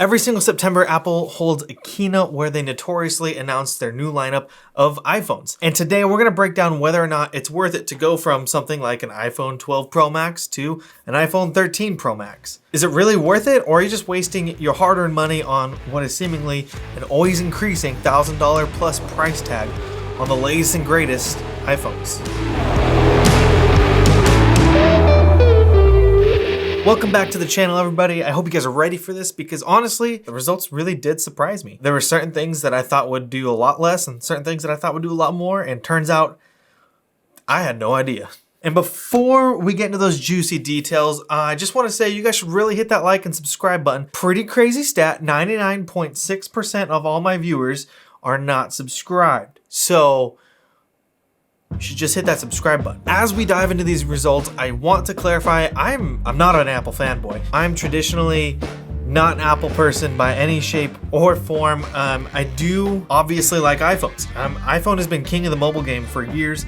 Every single September, Apple holds a keynote where they notoriously announce their new lineup of iPhones. And today we're gonna break down whether or not it's worth it to go from something like an iPhone 12 Pro Max to an iPhone 13 Pro Max. Is it really worth it, or are you just wasting your hard-earned money on what is seemingly an always increasing $1,000 plus price tag on the latest and greatest iPhones? Welcome back to the channel, everybody. I hope you guys are ready for this because honestly, the results really did surprise me. There were certain things that I thought would do a lot less and certain things that I thought would do a lot more, and turns out I had no idea. And before we get into those juicy details, I just want to say you guys should really hit that like and subscribe button. Pretty crazy stat, 99.6% of all my viewers are not subscribed. So you should just hit that subscribe button. As we dive into these results, I want to clarify, I'm not an Apple fanboy. I'm traditionally not an Apple person by any shape or form. I do obviously like iPhones. iPhone has been king of the mobile game for years,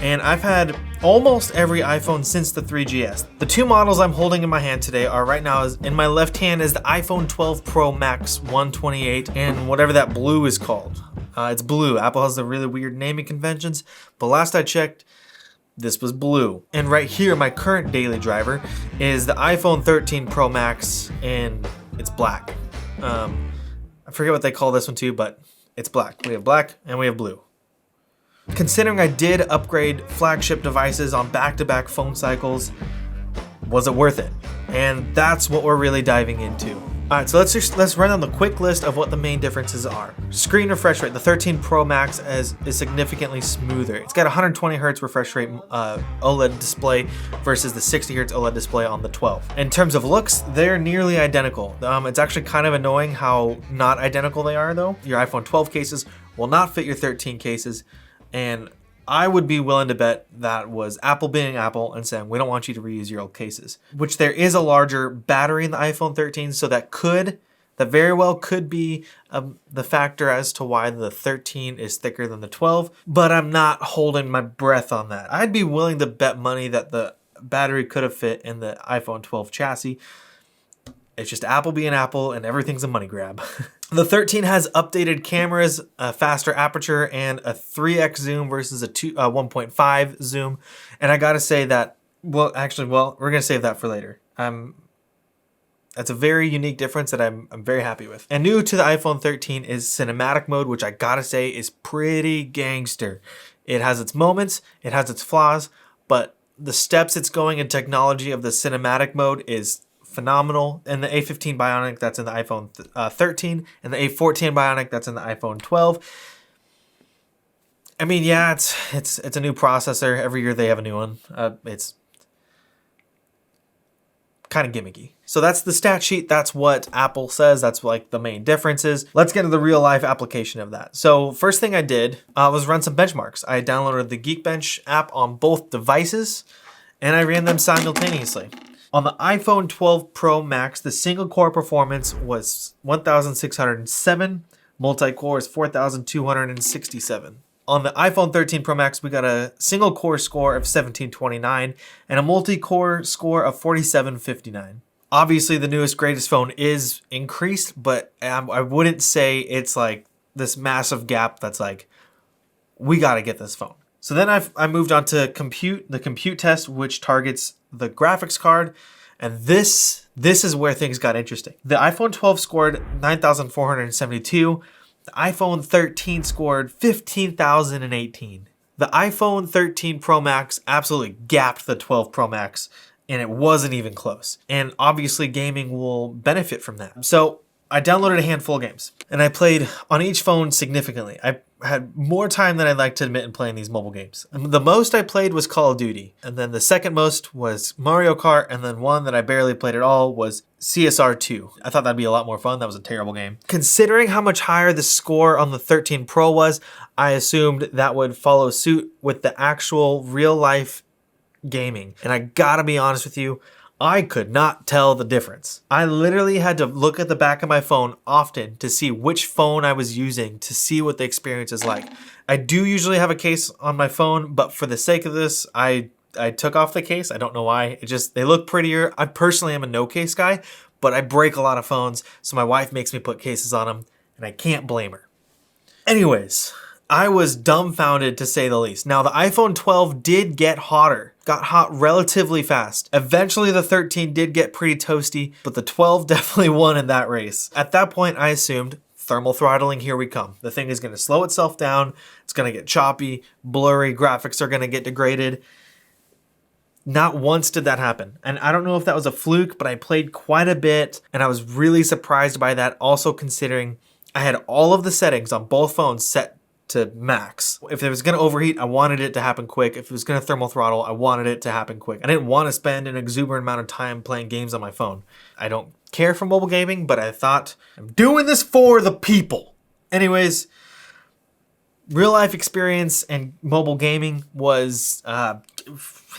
and I've had almost every iPhone since the 3GS. The two models I'm holding in my hand today are right now, in my left hand is the iPhone 12 Pro Max 128 and whatever that blue is called. It's blue. Apple has the really weird naming conventions, but last I checked, this was blue. And right here, my current daily driver is the iPhone 13 Pro Max, and it's black. I forget what they call this one too, but it's black. We have black and we have blue. Considering I did upgrade flagship devices on back-to-back phone cycles, was it worth it? And that's what we're really diving into. All right, so let's run down the quick list of what the main differences are. Screen refresh rate. The 13 Pro Max is significantly smoother. It's got 120 Hz refresh rate OLED display versus the 60 Hz OLED display on the 12. In terms of looks, they're nearly identical. It's actually kind of annoying how not identical they are though. Your iPhone 12 cases will not fit your 13 cases, and I would be willing to bet that was Apple being Apple and saying, we don't want you to reuse your old cases. Which there is a larger battery in the iPhone 13, so that very well could be the factor as to why the 13 is thicker than the 12, but I'm not holding my breath on that. I'd be willing to bet money that the battery could have fit in the iPhone 12 chassis. It's just Apple being Apple, and everything's a money grab. The 13 has updated cameras, a faster aperture, and a 3x zoom versus a 1.5 zoom. And I gotta say that, we're gonna save that for later. That's a very unique difference that I'm very happy with. And new to the iPhone 13 is cinematic mode, which I gotta say is pretty gangster. It has its moments, it has its flaws, but the steps it's going in technology of the cinematic mode is phenomenal. And the A15 Bionic that's in the iPhone 13 and the A14 Bionic that's in the iPhone 12. I mean, yeah, it's a new processor. Every year they have a new one. It's kind of gimmicky. So that's the stat sheet. That's what Apple says. That's like the main differences. Let's get into the real life application of that. So first thing I did was run some benchmarks. I downloaded the Geekbench app on both devices and I ran them simultaneously. On the iPhone 12 Pro Max, the single core performance was 1,607, multi-core is 4,267. On the iPhone 13 Pro Max, we got a single core score of 1729 and a multi-core score of 4759. Obviously, the newest, greatest phone is increased, but I wouldn't say it's like this massive gap that's like, we gotta get this phone. So then I moved on to the compute test, which targets the graphics card. And this is where things got interesting. The iPhone 12 scored 9,472. The iPhone 13 scored 15,018. The iPhone 13 Pro Max absolutely gapped the 12 Pro Max, and it wasn't even close. And obviously gaming will benefit from that. So I downloaded a handful of games and I played on each phone significantly. I had more time than I'd like to admit in playing these mobile games. And the most I played was Call of Duty. And then the second most was Mario Kart. And then one that I barely played at all was CSR 2. I thought that'd be a lot more fun. That was a terrible game. Considering how much higher the score on the 13 Pro was, I assumed that would follow suit with the actual real life gaming. And I gotta be honest with you, I could not tell the difference. I literally had to look at the back of my phone often to see which phone I was using to see what the experience is like. I do usually have a case on my phone, but for the sake of this, I took off the case. I don't know why. They look prettier. I personally am a no case guy, but I break a lot of phones, so my wife makes me put cases on them, and I can't blame her. Anyways, I was dumbfounded to say the least. Now, the iPhone 12 did get hotter, got hot relatively fast. Eventually, the 13 did get pretty toasty, but the 12 definitely won in that race. At that point, I assumed thermal throttling, here we come. The thing is gonna slow itself down, it's gonna get choppy, blurry, graphics are gonna get degraded. Not once did that happen. And I don't know if that was a fluke, but I played quite a bit and I was really surprised by that, also considering I had all of the settings on both phones set to max. If it was gonna overheat, I wanted it to happen quick. If it was gonna thermal throttle, I wanted it to happen quick. I didn't want to spend an exuberant amount of time playing games on my phone. I don't care for mobile gaming, but I thought, I'm doing this for the people. Anyways, real life experience and mobile gaming was,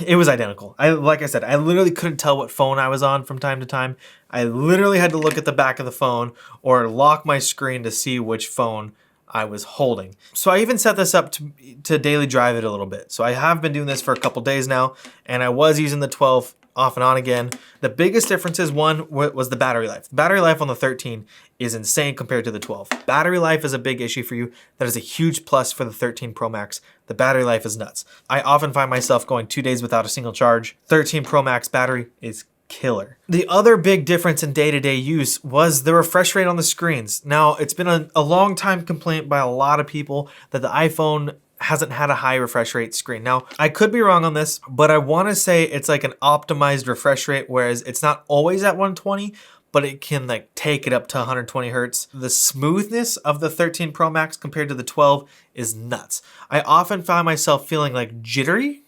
it was identical. Like I said, I literally couldn't tell what phone I was on from time to time. I literally had to look at the back of the phone or lock my screen to see which phone I was holding. So I even set this up to daily drive it a little bit. So I have been doing this for a couple days now, and I was using the 12 off and on again. The biggest difference is one was the battery life. The battery life on the 13 is insane compared to the 12. Battery life is a big issue for you. That is a huge plus for the 13 Pro Max. The battery life is nuts. I often find myself going 2 days without a single charge. 13 Pro Max battery is killer. The other big difference in day-to-day use was the refresh rate on the screens. Now, it's been a long time complaint by a lot of people that the iPhone hasn't had a high refresh rate screen. Now, I could be wrong on this, but I want to say it's like an optimized refresh rate, whereas it's not always at 120, but it can like take it up to 120 hertz. The smoothness of the 13 Pro Max compared to the 12 is nuts. I often find myself feeling like jittery,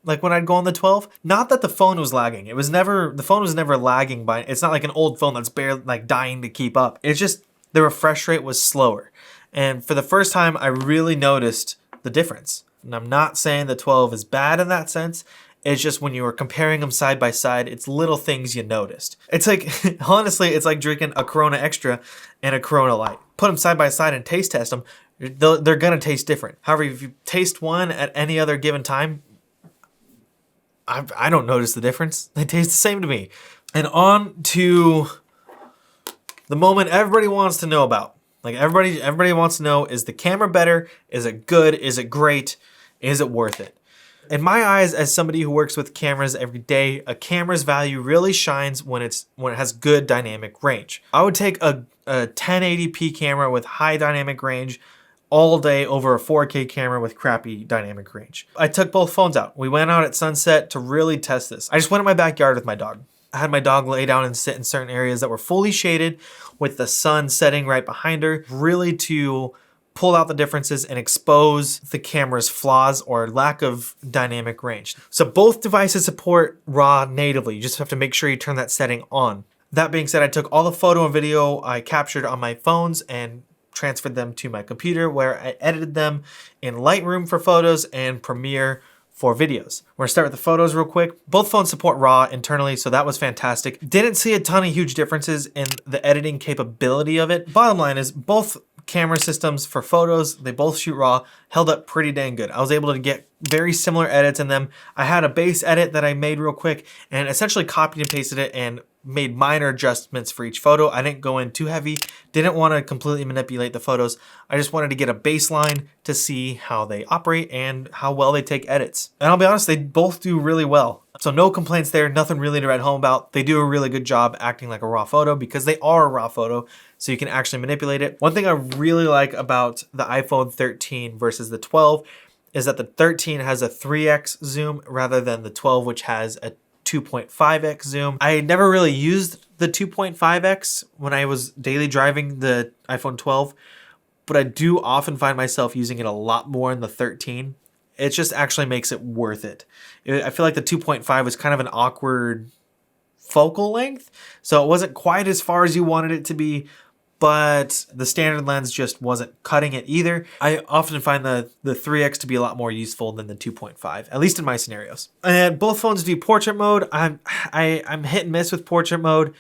like when I'd go on the 12. Not that the phone was lagging. The phone was never lagging by, it's not like an old phone that's barely like dying to keep up. It's just the refresh rate was slower. And for the first time, I really noticed the difference. And I'm not saying the 12 is bad in that sense. It's just when you were comparing them side by side, it's little things you noticed. It's like, honestly, it's like drinking a Corona Extra and a Corona Light. Put them side by side and taste test them. They're gonna taste different. However, if you taste one at any other given time, I don't notice the difference. They taste the same to me. And on to the moment everybody wants to know about. Like everybody wants to know, is the camera better? Is it good? Is it great? Is it worth it? In my eyes, as somebody who works with cameras every day, a camera's value really shines when it has good dynamic range. I would take a 1080p camera with high dynamic range all day over a 4K camera with crappy dynamic range. I took both phones out. We went out at sunset to really test this. I just went in my backyard with my dog. I had my dog lay down and sit in certain areas that were fully shaded with the sun setting right behind her, really to pull out the differences and expose the camera's flaws or lack of dynamic range. So both devices support RAW natively. You just have to make sure you turn that setting on. That being said, I took all the photo and video I captured on my phones and transferred them to my computer, where I edited them in Lightroom for photos and Premiere for videos. We're gonna start with the photos real quick. Both phones support RAW internally, so that was fantastic. Didn't see a ton of huge differences in the editing capability of it. Bottom line is both camera systems for photos, they both shoot RAW, held up pretty dang good. I was able to get very similar edits in them. I had a base edit that I made real quick and essentially copied and pasted it and made minor adjustments for each photo. I didn't go in too heavy, didn't want to completely manipulate the photos. I just wanted to get a baseline to see how they operate and how well they take edits. And I'll be honest, they both do really well. So no complaints there, nothing really to write home about. They do a really good job acting like a RAW photo because they are a RAW photo, so you can actually manipulate it. One thing I really like about the iPhone 13 versus the 12 is that the 13 has a 3x zoom rather than the 12, which has a 2.5x zoom. I never really used the 2.5x when I was daily driving the iPhone 12, but I do often find myself using it a lot more in the 13. It just actually makes it worth it. I feel like the 2.5 was kind of an awkward focal length, so it wasn't quite as far as you wanted it to be, but the standard lens just wasn't cutting it either. I often find the 3x to be a lot more useful than the 2.5, at least in my scenarios. And both phones do portrait mode. I'm hit and miss with portrait mode.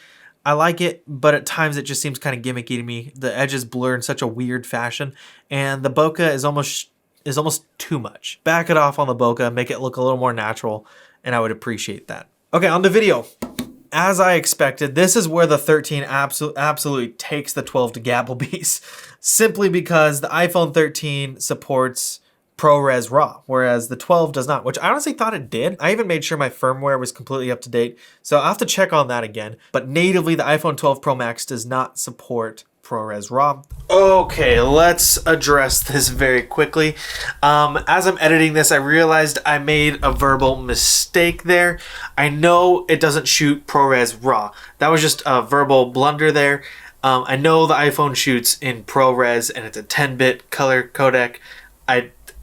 I like it, but at times it just seems kind of gimmicky to me. The edges blur in such a weird fashion, and the bokeh is almost too much. Back it off on the bokeh, make it look a little more natural, and I would appreciate that. Okay, on the video. as I expected, this is where the 13 absolutely takes the 12 to Gapplebees, simply because the iPhone 13 supports ProRes RAW, whereas the 12 does not, which I honestly thought it did. I even made sure my firmware was completely up to date, so I'll have to check on that again. But natively, the iPhone 12 Pro Max does not support ProRes RAW. Okay, let's address this very quickly. As I'm editing this, I realized I made a verbal mistake there. I know it doesn't shoot ProRes RAW. That was just a verbal blunder there. I know the iPhone shoots in ProRes and it's a 10-bit color codec.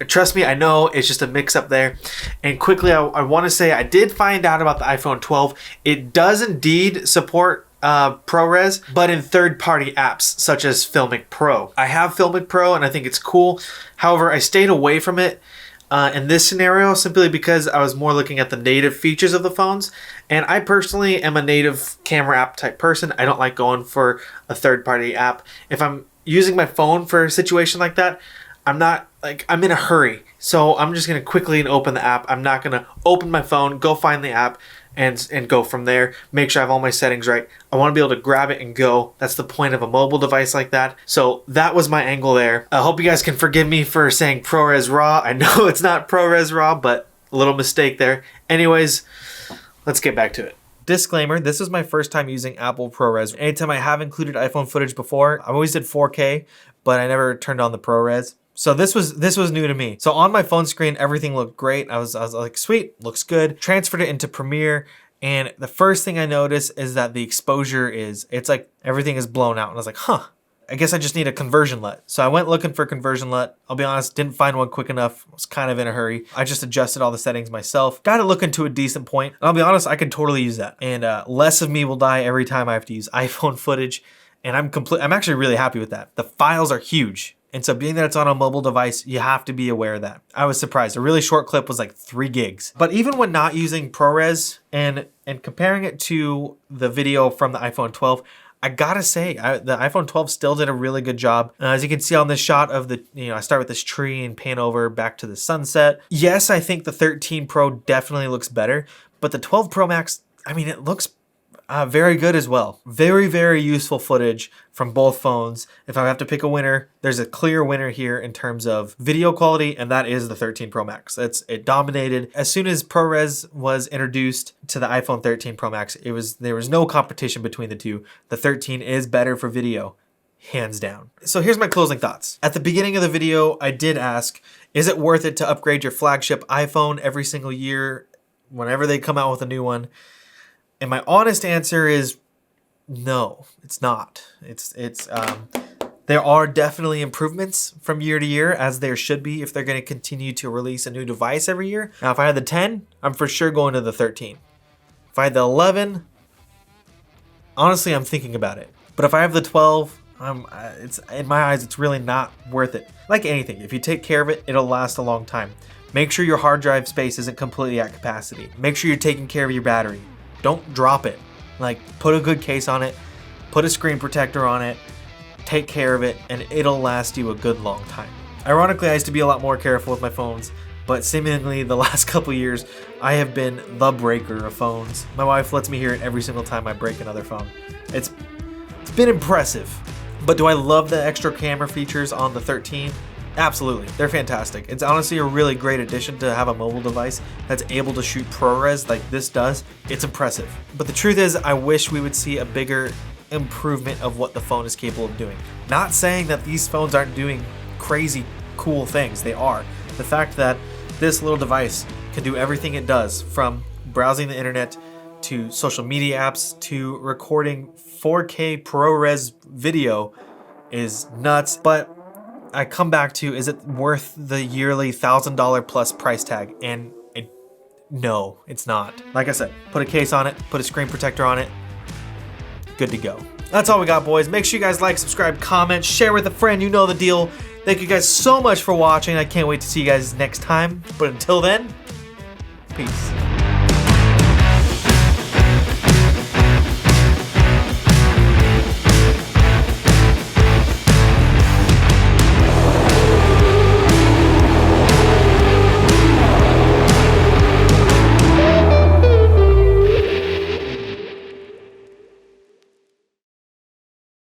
Trust me, I know it's just a mix-up there. And quickly, I want to say I did find out about the iPhone 12. It does indeed support ProRes, but in third-party apps such as Filmic Pro. I have Filmic Pro and I think it's cool. However, I stayed away from it in this scenario simply because I was more looking at the native features of the phones. And I personally am a native camera app type person. I don't like going for a third-party app. If I'm using my phone for a situation like that, I'm in a hurry, so I'm just gonna quickly open the app. I'm not gonna open my phone, go find the app, and go from there. Make sure I have all my settings right. I want to be able to grab it and go. That's the point of a mobile device like that. So that was my angle there. I hope you guys can forgive me for saying ProRes RAW. I know it's not ProRes RAW, but a little mistake there. Anyways, let's get back to it. Disclaimer, this is my first time using Apple ProRes. Anytime I have included iPhone footage before, I always did 4K, but I never turned on the ProRes. So this was new to me. So on my phone screen, everything looked great. I was like, sweet, looks good. Transferred it into Premiere, and the first thing I noticed is that the exposure it's like everything is blown out. And I was like, huh, I guess I just need a conversion LUT. So I went looking for a conversion LUT. I'll be honest, didn't find one quick enough. I was kind of in a hurry. I just adjusted all the settings myself. Got it looking to a decent point. And I'll be honest, I could totally use that. And less of me will die every time I have to use iPhone footage. And I'm actually really happy with that. The files are huge. And so being that it's on a mobile device, you have to be aware of that. I was surprised. A really short clip was like 3 gigs. But even when not using ProRes and comparing it to the video from the iPhone 12, I gotta say, the iPhone 12 still did a really good job. As you can see on this shot of the, I start with this tree and pan over back to the sunset. Yes, I think the 13 Pro definitely looks better, but the 12 Pro Max, I mean, it looks very good as well. Very, very useful footage from both phones. If I have to pick a winner, there's a clear winner here in terms of video quality, and that is the 13 Pro Max. It dominated. As soon as ProRes was introduced to the iPhone 13 Pro Max, there was no competition between the two. The 13 is better for video, hands down. So here's my closing thoughts. At the beginning of the video, I did ask, is it worth it to upgrade your flagship iPhone every single year whenever they come out with a new one? And my honest answer is no, it's not. There are definitely improvements from year to year, as there should be if they're going to continue to release a new device every year. Now, if I had the 10, I'm for sure going to the 13. If I had the 11, honestly, I'm thinking about it. But if I have the 12, it's in my eyes, it's really not worth it. Like anything, if you take care of it, it'll last a long time. Make sure your hard drive space isn't completely at capacity. Make sure you're taking care of your battery. Don't drop it. Like, put a good case on it, put a screen protector on it, take care of it, and it'll last you a good long time. Ironically, I used to be a lot more careful with my phones, but seemingly the last couple years, I have been the breaker of phones. My wife lets me hear it every single time I break another phone. It's been impressive. But do I love the extra camera features on the 13? Absolutely, they're fantastic. It's honestly a really great addition to have a mobile device that's able to shoot ProRes like this does. It's impressive. But the truth is, I wish we would see a bigger improvement of what the phone is capable of doing. Not saying that these phones aren't doing crazy cool things, they are. The fact that this little device can do everything it does, from browsing the internet to social media apps to recording 4K ProRes video, is nuts. But I come back to, is it worth the yearly $1,000 plus price tag? And no, it's not. Like I said, put a case on it, put a screen protector on it, good to go. That's all we got, boys. Make sure you guys like, subscribe, comment, share with a friend. You know the deal. Thank you guys so much for watching. I can't wait to see you guys next time. But until then, peace.